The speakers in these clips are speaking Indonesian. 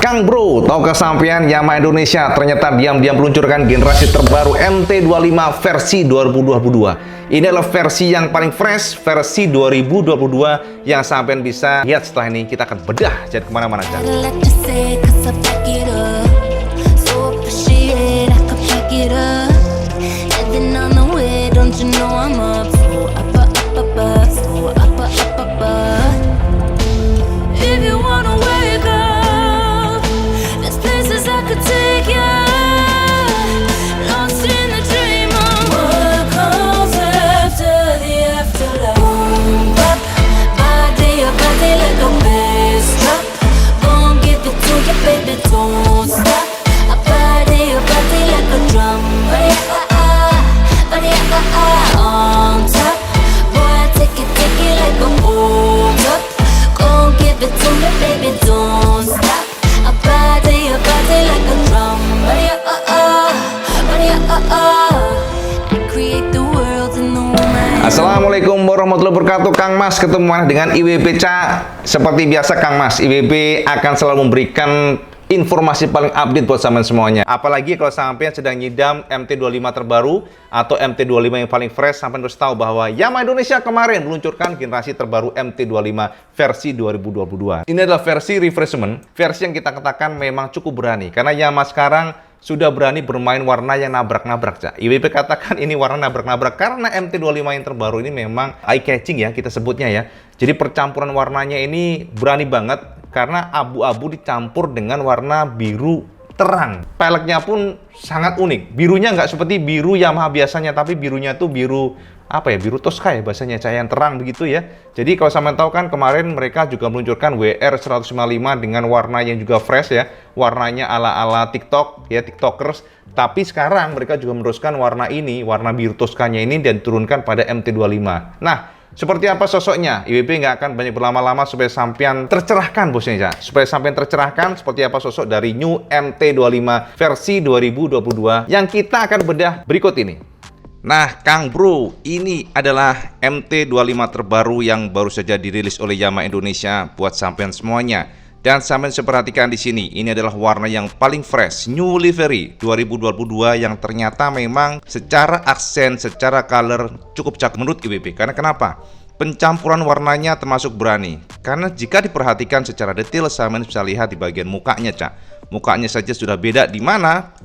Kang Bro, tahukah sampean Yamaha Indonesia ternyata diam-diam meluncurkan generasi terbaru MT25 versi 2022. Ini adalah versi yang paling fresh, versi 2022 yang sampean bisa lihat setelah ini. Kita akan bedah, jadi kemana-mana aja. Assalamualaikum warahmatullahi wabarakatuh. Kang Mas ketemu dengan IWB Cak. Seperti biasa Kang Mas, IWB akan selalu memberikan informasi paling update buat sampean semuanya. Apalagi kalau sampean sedang nyidam MT25 terbaru atau MT25 yang paling fresh, sampean harus tahu bahwa Yamaha Indonesia kemarin meluncurkan generasi terbaru MT25 versi 2022. Ini adalah versi refreshment, versi yang kita katakan memang cukup berani karena Yamaha sekarang sudah berani bermain warna yang nabrak-nabrak, Cak. IWB katakan ini warna nabrak-nabrak karena MT25 yang terbaru ini memang eye catching ya, kita sebutnya ya. Jadi percampuran warnanya ini berani banget karena abu-abu dicampur dengan warna biru terang. Peleknya pun sangat unik. Birunya nggak seperti biru Yamaha biasanya, tapi birunya tuh biru apa ya, biru Tosca ya bahasanya, cahaya yang terang begitu ya. Jadi kalau sampean tahu kan kemarin mereka juga meluncurkan WR155 dengan warna yang juga fresh ya, warnanya ala-ala TikTok ya, TikTokers. Tapi sekarang mereka juga meneruskan warna ini, warna biru Toscanya ini dan diturunkan pada MT25. Nah, seperti apa sosoknya? IWB nggak akan banyak berlama-lama supaya sampean tercerahkan bosnya ya. Supaya sampean tercerahkan seperti apa sosok dari New MT25 versi 2022 yang kita akan bedah berikut ini. Nah, Kang Bro, ini adalah MT25 terbaru yang baru saja dirilis oleh Yamaha Indonesia buat sampean semuanya. Dan sampean bisa perhatikan di sini, ini adalah warna yang paling fresh, New Livery 2022 yang ternyata memang secara aksen, secara color cukup cakep menurut IWB. Karena kenapa? Pencampuran warnanya termasuk berani. Karena jika diperhatikan secara detail, sampean bisa lihat di bagian mukanya, Cak. Mukanya saja sudah beda, di mana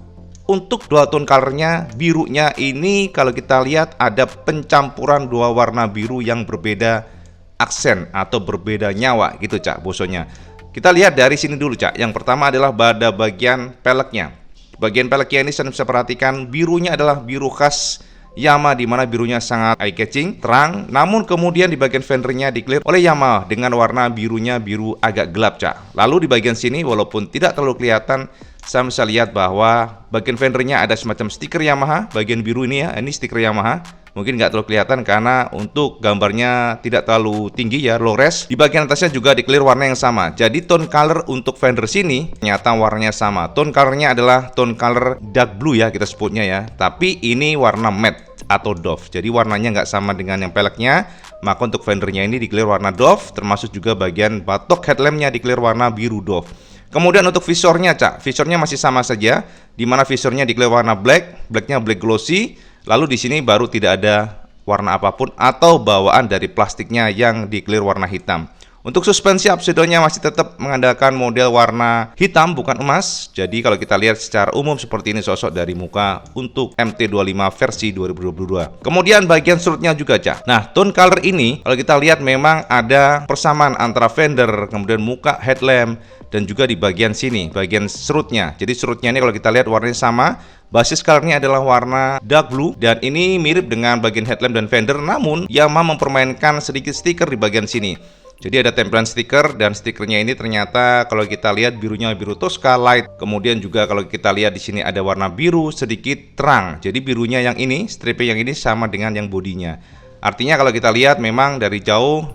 untuk dual tone colornya, birunya ini kalau kita lihat ada pencampuran dua warna biru yang berbeda aksen atau berbeda nyawa gitu, Cak, bosonya. Kita lihat dari sini dulu, Cak. Yang pertama adalah pada bagian peleknya. Bagian peleknya ini saya bisa perhatikan birunya adalah biru khas Yamaha, di mana birunya sangat eye catching, terang. Namun kemudian di bagian fendernya di-clear oleh Yamaha dengan warna birunya biru agak gelap, Cak. Lalu di bagian sini walaupun tidak terlalu kelihatan, saya bisa lihat bahwa bagian fendernya ada semacam stiker Yamaha, bagian biru ini ya, ini stiker Yamaha. Mungkin nggak terlalu kelihatan karena untuk gambarnya tidak terlalu tinggi ya, low res. Di bagian atasnya juga di-clear warna yang sama. Jadi tone color untuk fender sini ternyata warnanya sama. Tone colornya adalah tone color dark blue ya, kita sebutnya ya. Tapi ini warna matte atau doff. Jadi warnanya nggak sama dengan yang peleknya. Maka untuk fendernya ini di-clear warna doff, termasuk juga bagian batok headlampnya di-clear warna biru doff. Kemudian untuk visornya, Cak, visornya masih sama saja, di mana visornya di-clear warna black, blacknya black glossy. Lalu di sini baru tidak ada warna apapun atau bawaan dari plastiknya yang di-clear warna hitam. Untuk suspensi upside-nya masih tetap mengandalkan model warna hitam bukan emas. Jadi kalau kita lihat secara umum seperti ini sosok dari muka untuk MT25 versi 2022. Kemudian bagian strutnya juga, Cak. Nah, tone color ini kalau kita lihat memang ada persamaan antara fender, kemudian muka headlamp, dan juga di bagian sini, bagian serutnya. Jadi serutnya ini kalau kita lihat warnanya sama. Basis colornya adalah warna dark blue dan ini mirip dengan bagian headlamp dan fender, namun Yamaha mempermainkan sedikit stiker di bagian sini. Jadi ada tempelan stiker dan stikernya ini ternyata kalau kita lihat birunya biru Tosca light. Kemudian juga kalau kita lihat di sini ada warna biru sedikit terang. Jadi birunya yang ini, stripnya yang ini sama dengan yang bodinya. Artinya kalau kita lihat memang dari jauh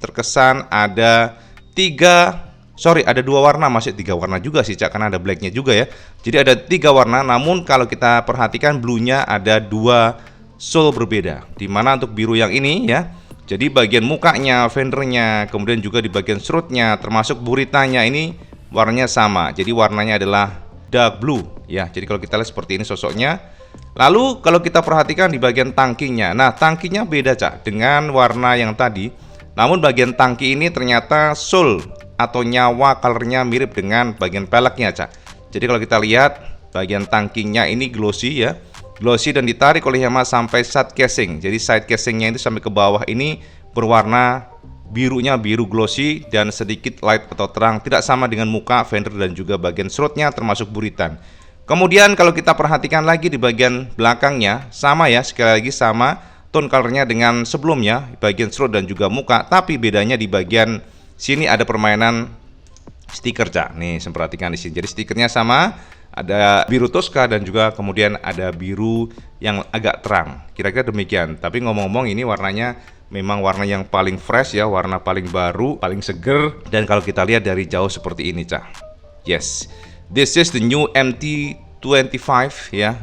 terkesan ada ada dua warna, masih tiga warna juga sih, Cak, karena ada blacknya juga ya. Jadi ada tiga warna, namun kalau kita perhatikan bluenya ada dua sole berbeda. Dimana untuk biru yang ini ya, jadi bagian mukanya, fendernya, kemudian juga di bagian serutnya, termasuk buritanya ini warnanya sama. Jadi warnanya adalah dark blue ya. Jadi kalau kita lihat seperti ini sosoknya. Lalu kalau kita perhatikan di bagian tangkinya. Nah, tangkinya beda, Cak, dengan warna yang tadi. Namun bagian tangki ini ternyata soul atau nyawa colornya mirip dengan bagian peleknya, Cak. Jadi kalau kita lihat bagian tangkinya ini glossy ya. Glossy dan ditarik oleh Yamaha sampai side casing. Jadi side casingnya itu sampai ke bawah ini berwarna birunya biru glossy dan sedikit light atau terang, tidak sama dengan muka, fender dan juga bagian serutnya termasuk buritan. Kemudian kalau kita perhatikan lagi di bagian belakangnya sama ya, sekali lagi sama tone colornya dengan sebelumnya, bagian serut dan juga muka, tapi bedanya di bagian sini ada permainan stiker, Cak. Nih, saya perhatikan di sini. Jadi stikernya sama, ada biru Tosca dan juga kemudian ada biru yang agak terang. Kira-kira demikian. Tapi ngomong-ngomong ini warnanya memang warna yang paling fresh ya, warna paling baru, paling seger. Dan kalau kita lihat dari jauh seperti ini, Cak. Yes, this is the new MT25 ya,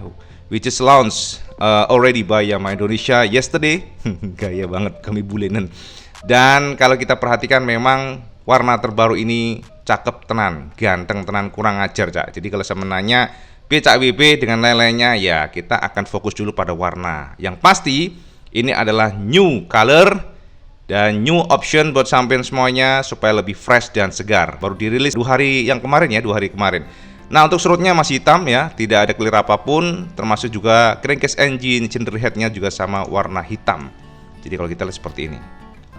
which is launched already by Yamaha Indonesia yesterday. Gaya banget kami bulenan. Dan kalau kita perhatikan memang warna terbaru ini cakep tenan, ganteng tenan, kurang ajar, Cak. Jadi kalau saya menanya becak WB dengan lain-lainnya, ya kita akan fokus dulu pada warna. Yang pasti ini adalah new color dan new option buat sampean semuanya supaya lebih fresh dan segar. Baru dirilis 2 hari yang kemarin ya, 2 hari kemarin. Nah, untuk serutnya masih hitam ya, tidak ada clear apapun, termasuk juga crankcase engine, cylinder headnya juga sama warna hitam. Jadi kalau kita lihat seperti ini.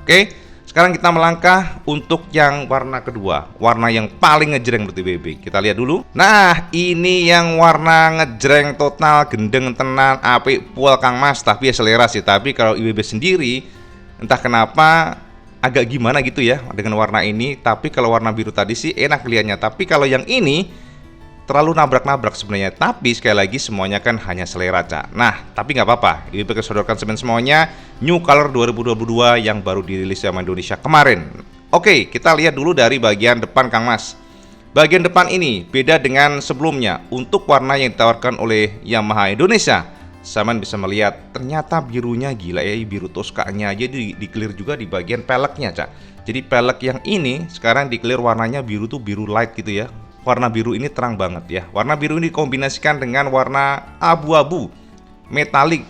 Oke, sekarang kita melangkah untuk yang warna kedua, warna yang paling ngejreng menurut IWB. Kita lihat dulu. Nah, ini yang warna ngejreng total, gendeng tenan, apik pual Kang Mas, tapi ya selera sih. Tapi kalau IWB sendiri entah kenapa agak gimana gitu ya dengan warna ini. Tapi kalau warna biru tadi sih enak lihatnya. Tapi kalau yang ini terlalu nabrak-nabrak sebenarnya. Tapi sekali lagi semuanya kan hanya selera, Cak. Nah, tapi nggak apa-apa. Ini kesodorkan semuanya New Color 2022 yang baru dirilis sama Indonesia kemarin. Oke, kita lihat dulu dari bagian depan, Kang Mas. Bagian depan ini beda dengan sebelumnya. Untuk warna yang ditawarkan oleh Yamaha Indonesia, Saman bisa melihat ternyata birunya gila ya, biru Tosca-nya aja di clear juga di bagian peleknya, Cak. Jadi pelek yang ini sekarang di clear warnanya biru tuh biru light gitu ya. Warna biru ini terang banget ya. Warna biru ini dikombinasikan dengan warna abu-abu metalik.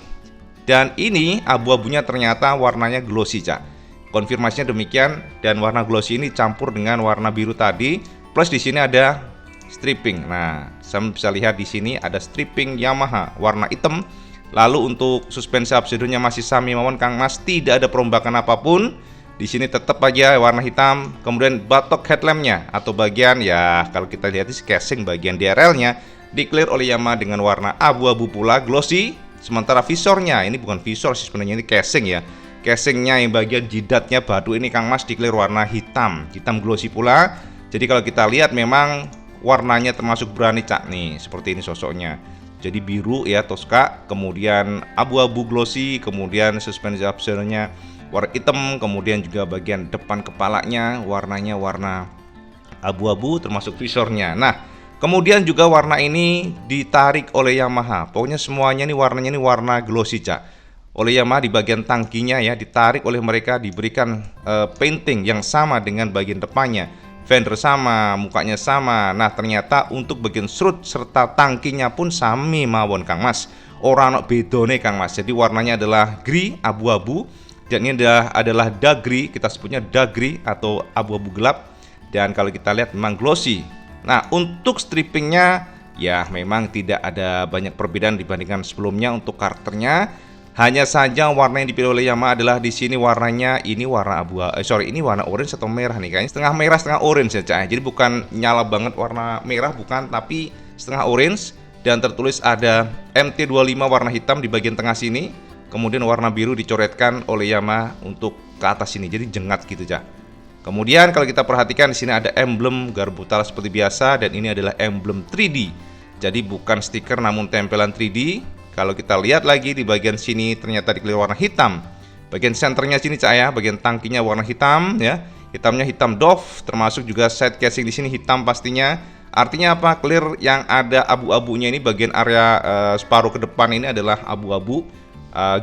Dan ini abu-abunya ternyata warnanya glossy, Cak. Konfirmasinya demikian, dan warna glossy ini campur dengan warna biru tadi, plus di sini ada stripping. Nah, saya bisa lihat di sini ada stripping Yamaha warna hitam. Lalu untuk suspensi absedonya masih sami mawon, Kang Mas, tidak ada perombakan apapun. Di sini tetap aja warna hitam. Kemudian batok headlampnya atau bagian ya, kalau kita lihat di casing bagian DRL-nya di-clear oleh Yamaha dengan warna abu-abu pula, glossy. Sementara visornya, ini bukan visor sih sebenarnya, ini casing ya. Casingnya yang bagian jidatnya batu ini, Kang Mas, di-clear warna hitam, hitam glossy pula. Jadi kalau kita lihat memang warnanya termasuk berani, Cak. Nih, seperti ini sosoknya. Jadi biru ya Tosca, kemudian abu-abu glossy, kemudian suspensi absedonya warna hitam, kemudian juga bagian depan kepalanya warnanya warna abu-abu termasuk visornya. Nah, kemudian juga warna ini ditarik oleh Yamaha. Pokoknya semuanya nih warnanya ini warna glossy, Cak. Oleh Yamaha di bagian tangkinya ya, ditarik oleh mereka, diberikan painting yang sama dengan bagian depannya. Fender sama, mukanya sama. Nah, ternyata untuk bagian serut serta tangkinya pun sami mawon, Kang Mas. Ora ono bedone, Kang Mas. Jadi warnanya adalah gray abu-abu. Dan ini adalah dark gray, kita sebutnya dark gray atau abu-abu gelap. Dan kalau kita lihat memang glossy. Nah, untuk strippingnya ya memang tidak ada banyak perbedaan dibandingkan sebelumnya. Untuk karakternya hanya saja warna yang dipilih oleh Yamaha adalah di sini warnanya ini warna ini warna orange atau merah nih, kayaknya setengah merah setengah orange ya, Cak. Jadi bukan nyala banget warna merah, bukan, tapi setengah orange. Dan tertulis ada MT25 warna hitam di bagian tengah sini. Kemudian warna biru dicoretkan oleh Yamaha untuk ke atas sini, jadi jengat gitu, Cak. Kemudian kalau kita perhatikan di sini ada emblem garbutal seperti biasa, dan ini adalah emblem 3D. Jadi bukan stiker namun tempelan 3D. Kalau kita lihat lagi di bagian sini ternyata dikelilingi warna hitam. Bagian senternya sini, Cak, ya, bagian tangkinya warna hitam ya. Hitamnya hitam doff, termasuk juga side casing di sini hitam pastinya. Artinya apa? Clear yang ada abu-abunya ini bagian area separuh ke depan ini adalah abu-abu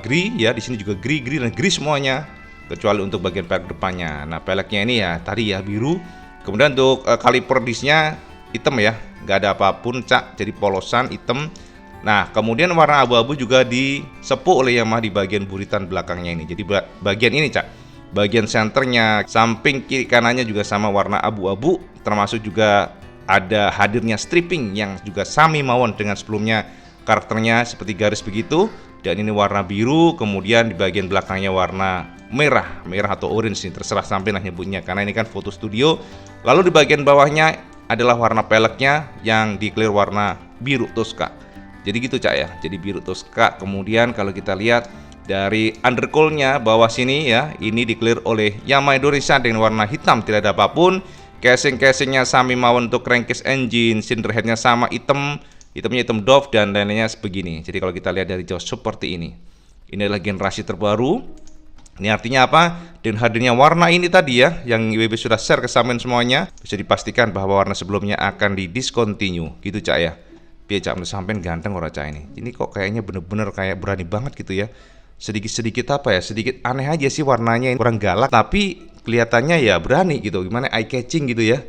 gray ya. Di sini juga gray dan gray semuanya kecuali untuk bagian pelek depannya. Nah, peleknya ini ya tadi ya biru Kemudian untuk kaliper disnya hitam ya, nggak ada apapun Cak, jadi polosan hitam. Nah kemudian warna abu-abu juga disepuk oleh Yamaha di bagian buritan belakangnya ini. Jadi bagian ini Cak, bagian senternya, samping kiri kanannya juga sama warna abu-abu, termasuk juga ada hadirnya stripping yang juga sami mawon dengan sebelumnya, karakternya seperti garis begitu. Dan ini warna biru, kemudian di bagian belakangnya warna merah atau orange nih, terserah sampai lah nyebutnya karena ini kan foto studio. Lalu di bagian bawahnya adalah warna peleknya yang di-clear warna biru Tosca. Jadi gitu Cak ya, jadi biru Tosca. Kemudian kalau kita lihat dari undercoil-nya bawah sini ya, ini di-clear oleh Yamaha Indonesia dengan warna hitam, tidak ada apapun. Casing-casingnya sami mawon untuk crankcase engine, cylinder head-nya sama hitamnya hitam doff dan lain-lainnya sebegini. Jadi kalau kita lihat dari jauh seperti ini. Ini adalah generasi terbaru. Ini artinya apa? Dengan hadirnya warna ini tadi ya, yang IWB sudah share ke sampean semuanya, bisa dipastikan bahwa warna sebelumnya akan di-discontinue. Gitu Cak ya. Biar Cak menurut sampean ganteng ora Cak ini. Ini kok kayaknya bener-bener kayak berani banget gitu ya. Sedikit-sedikit apa ya? Sedikit aneh aja sih warnanya, kurang galak tapi kelihatannya ya berani gitu. Gimana eye catching gitu ya.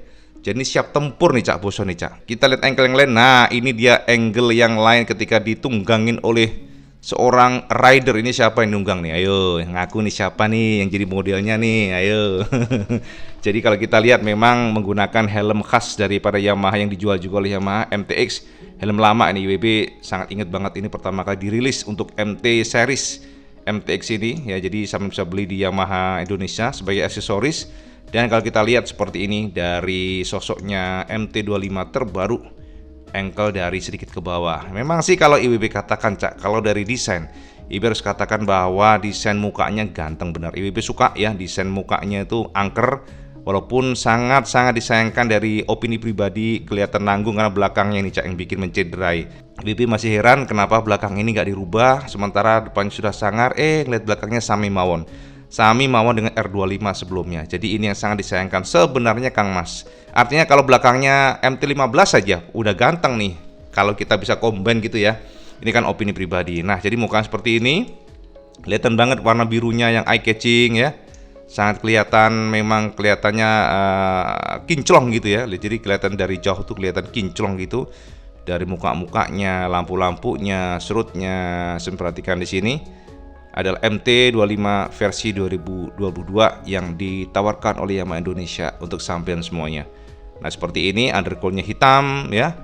Jadi ini siap tempur nih Cak Boso nih Cak. Kita lihat angle yang lain. Nah ini dia angle yang lain ketika ditunggangin oleh seorang rider. Ini siapa yang nunggang nih? Ayo ngaku nih siapa nih yang jadi modelnya nih? Ayo. Jadi kalau kita lihat memang menggunakan helm khas daripada Yamaha yang dijual juga oleh Yamaha MTX. Helm lama ini IWB sangat inget banget, ini pertama kali dirilis untuk MT series MTX ini ya. Jadi sampai bisa beli di Yamaha Indonesia sebagai aksesoris. Dan kalau kita lihat seperti ini dari sosoknya MT25 terbaru, ankle dari sedikit ke bawah. Memang sih kalau IWB katakan Cak, kalau dari desain IWB harus katakan bahwa desain mukanya ganteng benar. IWB suka ya desain mukanya itu angker, walaupun sangat-sangat disayangkan dari opini pribadi kelihatan nanggung karena belakangnya ini Cak yang bikin mencederai. IWB masih heran kenapa belakang ini nggak dirubah, sementara depannya sudah sangar, ngeliat belakangnya sami mawon dengan R25 sebelumnya. Jadi ini yang sangat disayangkan sebenarnya Kang Mas. Artinya kalau belakangnya MT15 saja udah ganteng nih, kalau kita bisa combine gitu ya. Ini kan opini pribadi. Nah jadi muka seperti ini, kelihatan banget warna birunya yang eye catching ya. Sangat kelihatan, memang kelihatannya kinclong gitu ya. Jadi kelihatan dari jauh tuh kelihatan kinclong gitu. Dari muka-mukanya, lampu-lampunya, serutnya. Saya perhatikan di sini adalah MT25 versi 2022 yang ditawarkan oleh Yamaha Indonesia untuk sampean semuanya. Nah seperti ini, undercoil-nya hitam ya.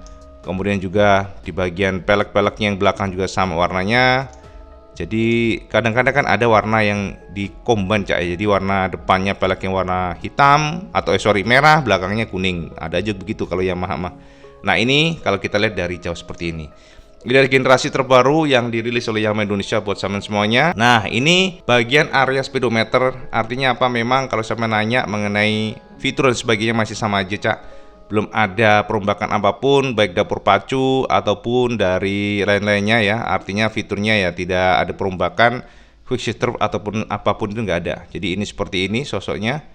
Kemudian juga di bagian pelek-peleknya yang belakang juga sama warnanya. Jadi kadang-kadang kan ada warna yang di-combine Cak. Jadi warna depannya pelek yang warna hitam atau merah, belakangnya kuning. Ada aja begitu kalau Yamaha mah. Nah ini kalau kita lihat dari jauh seperti ini. Ini dari generasi terbaru yang dirilis oleh Yamaha Indonesia buat sampean semuanya. Nah ini bagian area speedometer. Artinya apa? Memang kalau sampean nanya mengenai fitur dan sebagainya masih sama aja Cak. Belum ada perombakan apapun, baik dapur pacu ataupun dari lain-lainnya ya. Artinya fiturnya ya tidak ada perombakan, quick shifter ataupun apapun itu nggak ada. Jadi ini seperti ini sosoknya.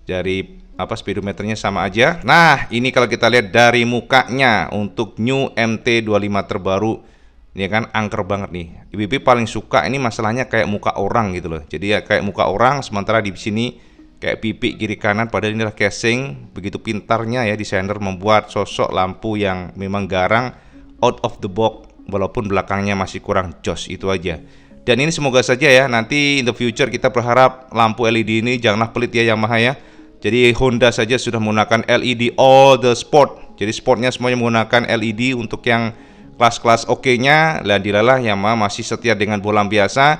Dari speedometernya sama aja. Nah ini kalau kita lihat dari mukanya untuk new MT25 terbaru, ini kan angker banget nih. IWB paling suka ini masalahnya kayak muka orang gitu loh. Jadi ya kayak muka orang, sementara di sini kayak pipi kiri kanan, padahal inilah casing. Begitu pintarnya ya desainer membuat sosok lampu yang memang garang, out of the box, walaupun belakangnya masih kurang jos, itu aja. Dan ini semoga saja ya nanti in the future kita berharap lampu LED ini janganlah pelit ya Yamaha ya. Jadi Honda saja sudah menggunakan LED all the sport. Jadi sportnya semuanya menggunakan LED untuk yang kelas-kelas oke-nya. Dan dilalah Yamaha masih setia dengan bolam biasa.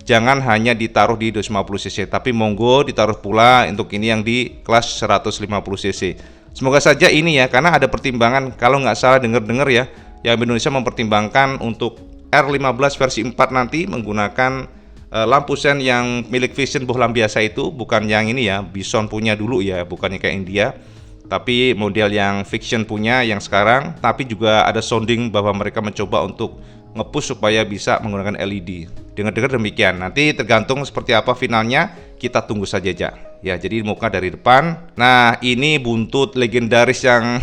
Jangan hanya ditaruh di 250 cc, tapi monggo ditaruh pula untuk ini yang di kelas 150 cc. Semoga saja ini ya, karena ada pertimbangan. Kalau nggak salah dengar-dengar ya, yang Indonesia mempertimbangkan untuk R15 versi 4 nanti menggunakan lampu sen yang milik Vision bohlam biasa itu, bukan yang ini ya, Bison punya dulu ya, bukannya kayak India, tapi model yang Vision punya yang sekarang. Tapi juga ada sounding bahwa mereka mencoba untuk nge-push supaya bisa menggunakan LED. Dengar-dengar demikian. Nanti tergantung seperti apa finalnya, kita tunggu saja aja. Ya, jadi muka dari depan. Nah, ini buntut legendaris yang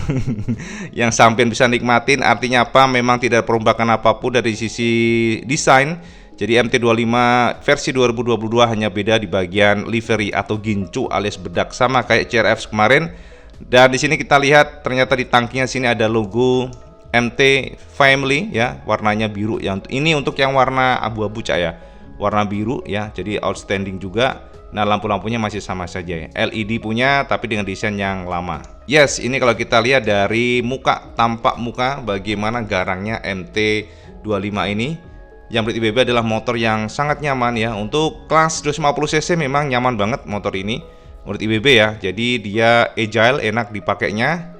yang sampean bisa nikmatin. Artinya apa? Memang tidak ada perombakan apapun dari sisi desain. Jadi MT25 versi 2022 hanya beda di bagian livery atau gincu alias bedak, sama kayak CRF kemarin. Dan di sini kita lihat ternyata di tangkinya sini ada logo MT Family ya, warnanya biru. Yang ini untuk yang warna abu-abu Cak ya. Warna biru ya, jadi outstanding juga. Nah, lampu-lampunya masih sama saja ya. LED punya tapi dengan desain yang lama. Yes, ini kalau kita lihat dari muka, tampak muka bagaimana garangnya MT25 ini. Yang menurut IWB adalah motor yang sangat nyaman ya. Untuk kelas 250 cc memang nyaman banget motor ini menurut IWB ya. Jadi dia agile, enak dipakainya.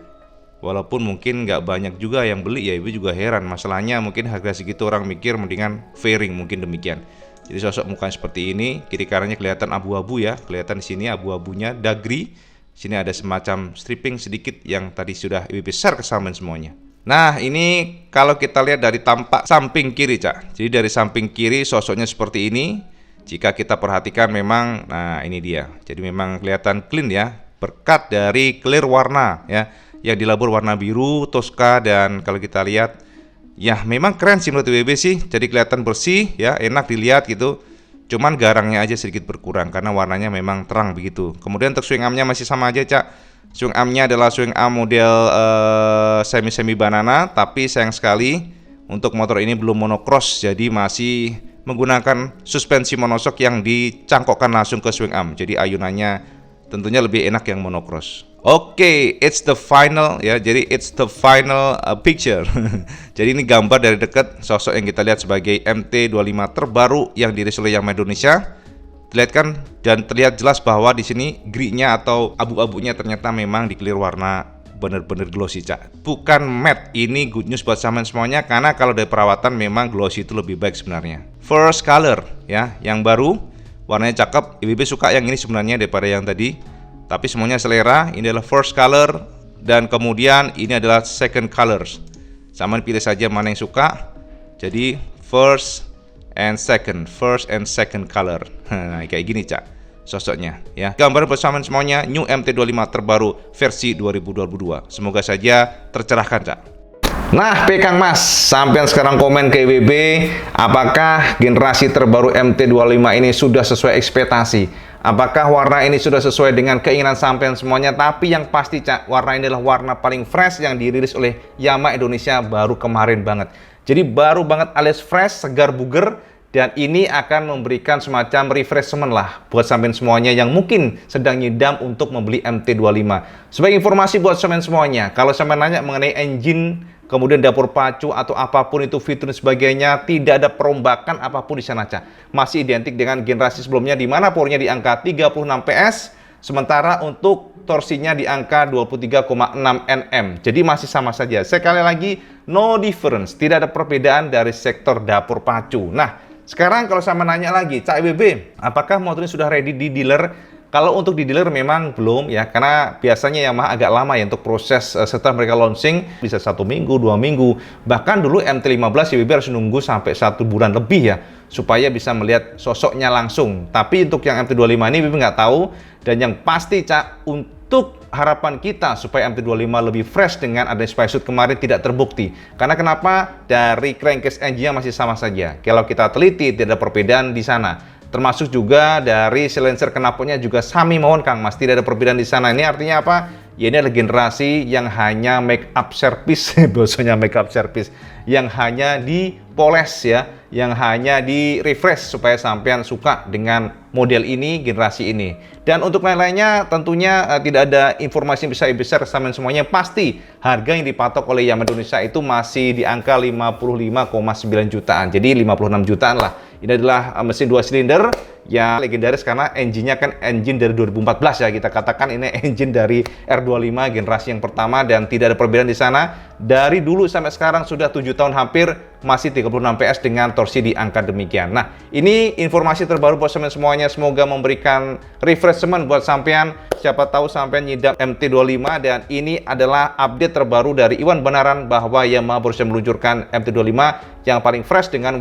Walaupun mungkin nggak banyak juga yang beli ya, IWB juga heran. Masalahnya mungkin harga segitu orang mikir mendingan fairing, mungkin demikian. Jadi sosok mukanya seperti ini, kiri kanannya kelihatan abu-abu ya, kelihatan di sini abu-abunya dagri. Sini ada semacam stripping sedikit yang tadi sudah IWB share ke sampean semuanya. Nah, ini kalau kita lihat dari tampak samping kiri, Cak. Jadi dari samping kiri sosoknya seperti ini. Jika kita perhatikan memang, nah ini dia. Jadi memang kelihatan clean ya, berkat dari clear warna ya, yang dilabur warna biru, Tosca, dan kalau kita lihat ya memang keren sih menurut IWB sih. Jadi kelihatan bersih ya, enak dilihat gitu. Cuman garangnya aja sedikit berkurang karena warnanya memang terang begitu. Kemudian untuk swing armnya masih sama aja Cak. Swing armnya adalah swing arm model semi banana, tapi sayang sekali untuk motor ini belum monocross, jadi masih menggunakan suspensi monoshock yang dicangkokkan langsung ke swing arm. Jadi ayunannya tentunya lebih enak yang monocross. Oke, it's the final ya. Jadi it's the final picture. Jadi ini gambar dari dekat sosok yang kita lihat sebagai MT25 terbaru yang dirilis oleh Yamaha Indonesia. Terlihat kan, dan terlihat jelas bahwa di sini gridnya atau abu-abunya ternyata memang di clear warna bener-bener glossy Cak. Bukan matte. Ini good news buat sampean semuanya karena kalau dari perawatan memang glossy itu lebih baik sebenarnya. First color ya, yang baru, warnanya cakep. IWB suka yang ini sebenarnya daripada yang tadi. Tapi semuanya selera. Ini adalah first color dan kemudian ini adalah second colors. Sampean pilih saja mana yang suka. Jadi first and second color. Nah, kayak gini Cak sosoknya ya. Gambar bersama semuanya new MT25 terbaru versi 2022. Semoga saja tercerahkan Cak. Nah, Kang Mas, sampean sekarang komen ke IWB, apakah generasi terbaru MT25 ini sudah sesuai ekspektasi? Apakah warna ini sudah sesuai dengan keinginan sampean semuanya? Tapi yang pasti Cak, warna ini adalah warna paling fresh yang dirilis oleh Yamaha Indonesia baru kemarin banget. Jadi baru banget alias fresh, segar buger, dan ini akan memberikan semacam refreshment lah buat sampean semuanya yang mungkin sedang nyidam untuk membeli MT25. Sebagai informasi buat sampean semuanya, kalau sampean nanya mengenai engine, kemudian dapur pacu atau apapun itu fitur dan sebagainya, tidak ada perombakan apapun di sana Cak. Masih identik dengan generasi sebelumnya di mana powernya di angka 36 PS, sementara untuk torsinya di angka 23,6 Nm. Jadi masih sama saja. Sekali lagi, no difference. Tidak ada perbedaan dari sektor dapur pacu. Nah, sekarang kalau saya menanya lagi, Cak IWB, apakah motor ini sudah ready di dealer? Kalau untuk di dealer memang belum ya, karena biasanya Yamaha agak lama ya untuk proses setelah mereka launching, bisa 1 minggu, 2 minggu. Bahkan dulu MT15 IWB harus nunggu sampai 1 bulan lebih ya, supaya bisa melihat sosoknya langsung. Tapi untuk yang MT25 ini IWB nggak tahu, dan yang pasti Cak, untuk harapan kita supaya MT25 lebih fresh dengan adanya spacesuit kemarin tidak terbukti. Karena kenapa? Dari crankcase engine-nya masih sama saja. Kalau kita teliti, tidak ada perbedaan di sana. Termasuk juga dari silencer knalpotnya juga sami mawon Kang Mas, tidak ada perbedaan di sana. Ini artinya apa? Ya ini adalah generasi yang hanya make up service, bahasanya make up service, yang hanya dipoles ya, yang hanya di refresh supaya sampean suka dengan model ini, generasi ini. Dan untuk lain-lainnya tentunya tidak ada informasi yang bisa besar sampean semuanya. Pasti harga yang dipatok oleh Yamaha Indonesia itu masih di angka 55,9 jutaan. Jadi 56 jutaan lah. Ini adalah mesin 2 silinder yang legendaris karena engine-nya kan engine dari 2014 ya. Kita katakan ini engine dari R25 generasi yang pertama dan tidak ada perbedaan di sana. Dari dulu sampai sekarang sudah 7 tahun hampir masih 36 PS dengan torsi di angka demikian. Nah, ini informasi terbaru buat sampean semuanya. Semoga memberikan refreshment buat sampean. Siapa tahu sampean nyidam MT25 dan ini adalah update terbaru dari Iwan Benaran bahwa Yamaha baru meluncurkan MT25 yang paling fresh dengan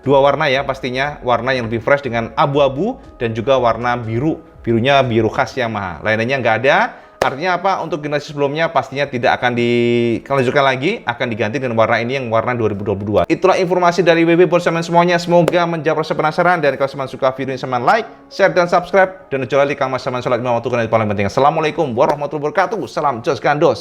dua warna ya pastinya, warna yang lebih fresh dengan abu-abu dan juga warna biru. Birunya biru khas Yamaha. Lainnya nggak ada. Artinya apa? Untuk generasi sebelumnya pastinya tidak akan dilanjutkan lagi, akan diganti dengan warna ini yang warna 2022. Itulah informasi dari WB buat teman semuanya. Semoga menjawab rasa penasaran, dan kalau teman suka video ini, teman like, share, dan subscribe, dan kecuali Kang Mas teman sholat 5 waktu yang paling penting. Assalamualaikum warahmatullahi wabarakatuh. Salam Jos Gandos.